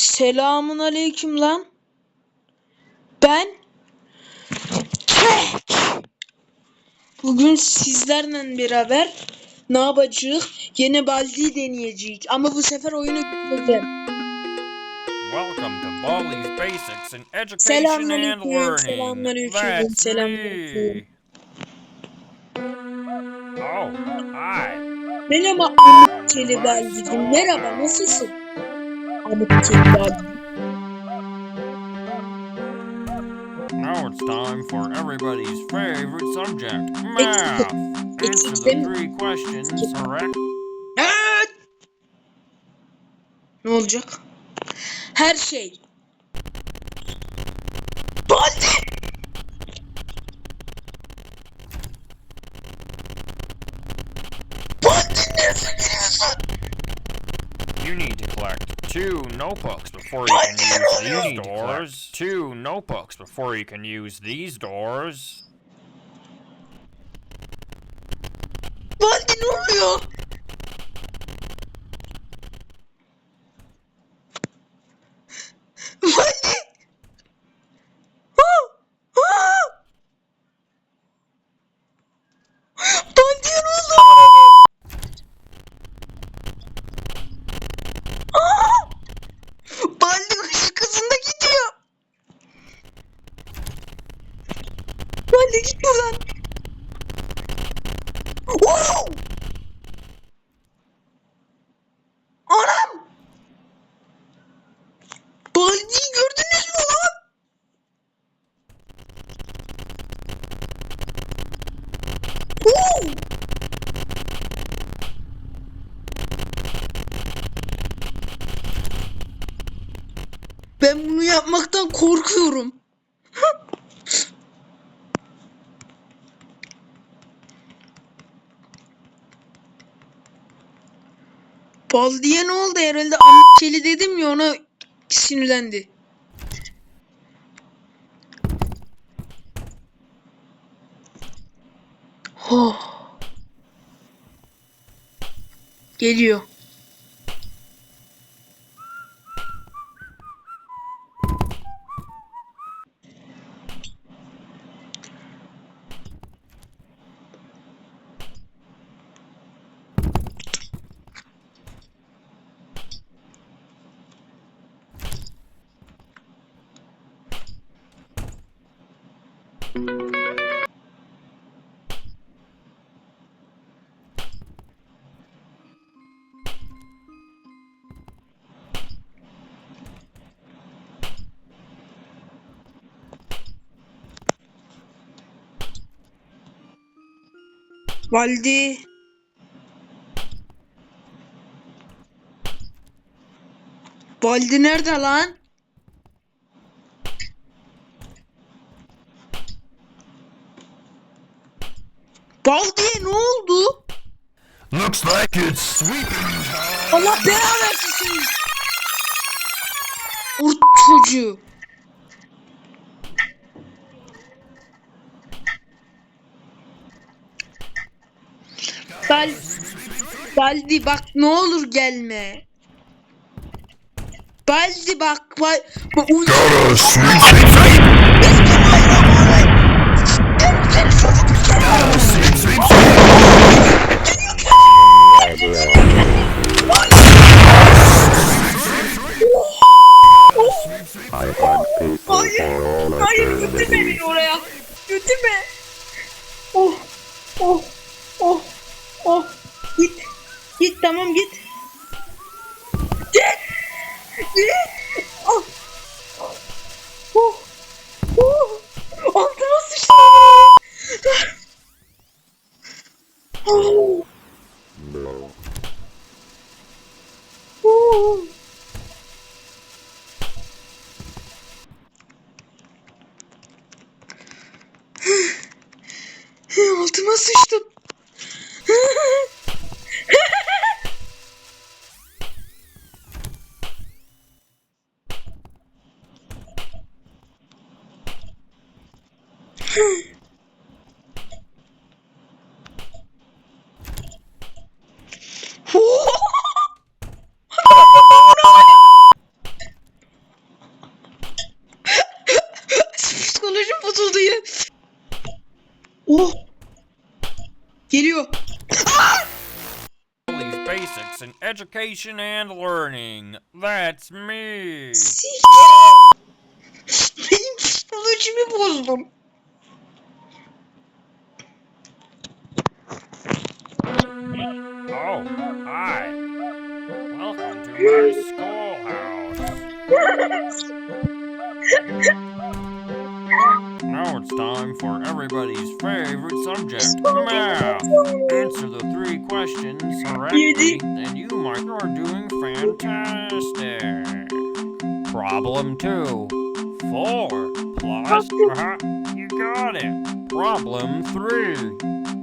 Selamun aleyküm lan. Ben Kek. Bugün sizlerle beraber ne yapacağız? Yine Baldi'yi deneyeceğiz. Ama bu sefer oyunu bitireceğim. Welcome to Baldi's Basics in Education and Selamünaleyküm. Learning. Selamünaleyküm. That's Selamünaleyküm. me. Oh, hi. Merhaba Amık Keli Baldi'cim. Merhaba, nasılsın? Amık Keli Baldi. Now it's time for everybody's favorite subject, math. Answer the 3 questions correct. Evet. Ne olacak? Her şey. Baldi! Baldi nereden giriyorsun? You need to collect 2 notebooks before you can use these doors. 2 notebooks before you can use these doors. Baldi ne oluyor? Baldi! Baldi'ye ne oldu? Baldi ışık hızında gidiyor. Baldi git buradan. Wow! Anam! Baldi'yi gördünüz mü lan? Wow! Ben bunu yapmaktan korkuyorum. Baldi'ye ne oldu herhalde? Keli dedim ya, ona sinirlendi. Oh. Geliyor. Baldi. Baldi nerede lan? Baldi'ye ne oldu? Looks like it's sweeping. Allah belanı versin. O çocuğu. Baldi bak, ne olur gelme. Baldi bak. Gotta sweep. Hayır, götür beni oraya. Götürme. Oh. Git, tamam git. Git. Altıma sıçtı. Altıma sıçtım. Baldi's basics in education and learning. That's me. Siktir. Benim psikolojimi bozdun. Oh, hi. Welcome to my schoolhouse. Now it's time for everybody's favorite subject, math. Answer the 3 questions correctly, and you might are doing fantastic. Problem 2. 4 plus, you got it. Problem 3.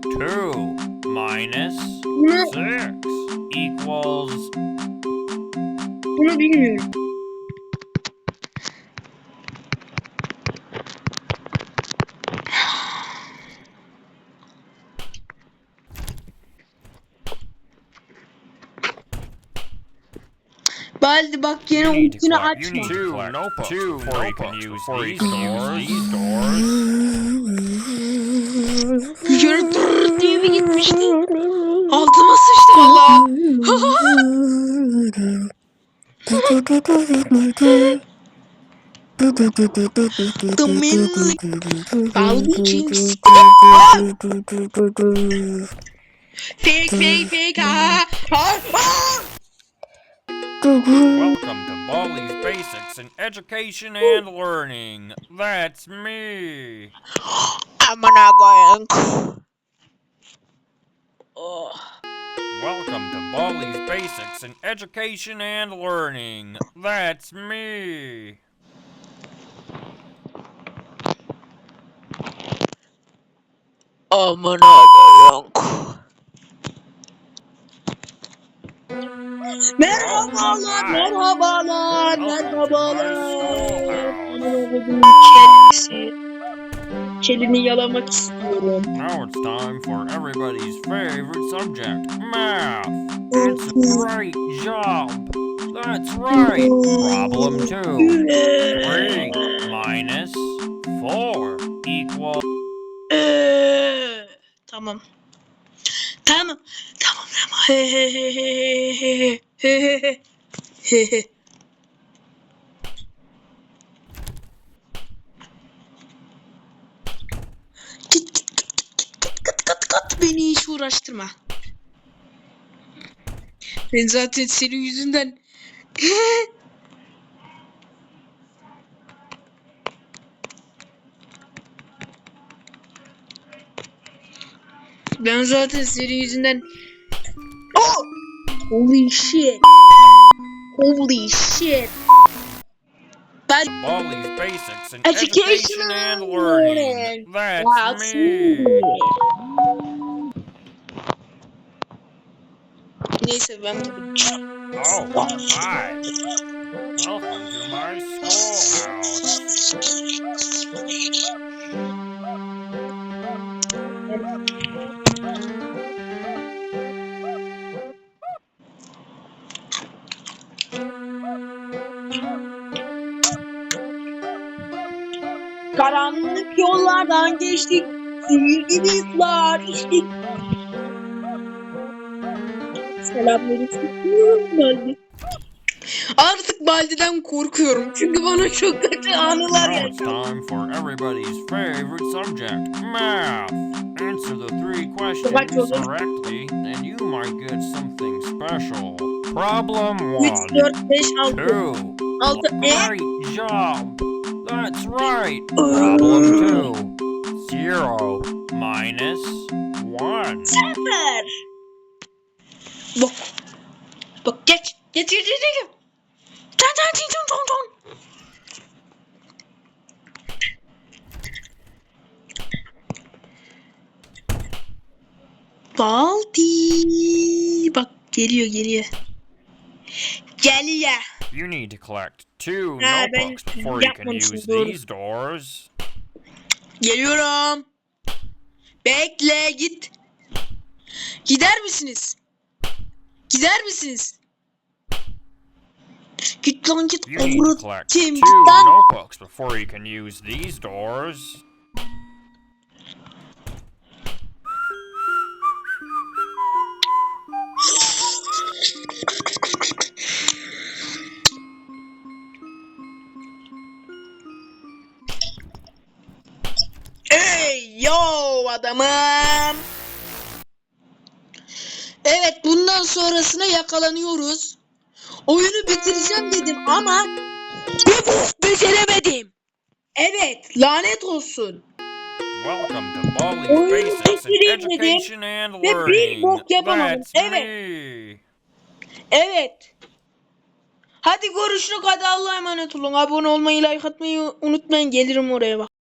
2 minus 6 equals... Bunu bilmiyorum. Baldi bak yine ultini açma. 2 notebooks before you can use these doors. Bir kere tırrrr diye bir gitmişti. Altıma sıçtı valla. The music. Baldi Jinx. Fake. Welcome to Baldi's Basics in Education and Learning. That's me. Amına koyayım. Welcome to Baldi's Basics in Education and Learning. That's me. Amına koyayım. Merhabalar. Kelini yalamak istiyorum. Now it's time for everybody's favorite subject, math. It's great job. That's right. Problem 2. 3 minus 4 equals... Tamam. He. Git beni hiç uğraştırma. Ben zaten senin yüzünden Oh! Holy shit. Baldi's Basics in Education and Learning. That's me. Neyse ben Oh, hi. Welcome to my schoolhouse. Karanlık yollardan geçtik. Sihir gibi izler içtik. Selamünaleyküm Baldi. Artık Baldi'den korkuyorum. Çünkü bana çok kötü anılar Now it's yaşattı. time for everybody's favorite subject, math. Answer the 3 questions correctly, and you might get something special. Problem 1. 3, 4, 5, 6. 2. Great job. That's right. Problem 2. 0 minus 1. Süper. Bak geç. Ton. Baldi. Bak geliyor. You need to collect 2 ben notebooks before you can yapmamışım, use doğru. these doors. Geliyorum. Bekle git. Gider misiniz? Git lan git. You need to collect 2 Git lan. notebooks before you can use these doors. Tamam. Evet, bundan sonrasına yakalanıyoruz. Oyunu bitireceğim dedim ama beceremedim. Evet, lanet olsun. Welcome to Baldi's Oyunu Basics in bitireyim dedim Education and ve bir Learning. bok yapamadım. That's Evet, me. evet. Hadi görüşürüz. Hadi Allah'a emanet olun. Abone olmayı, like atmayı unutmayın. Gelirim oraya bak.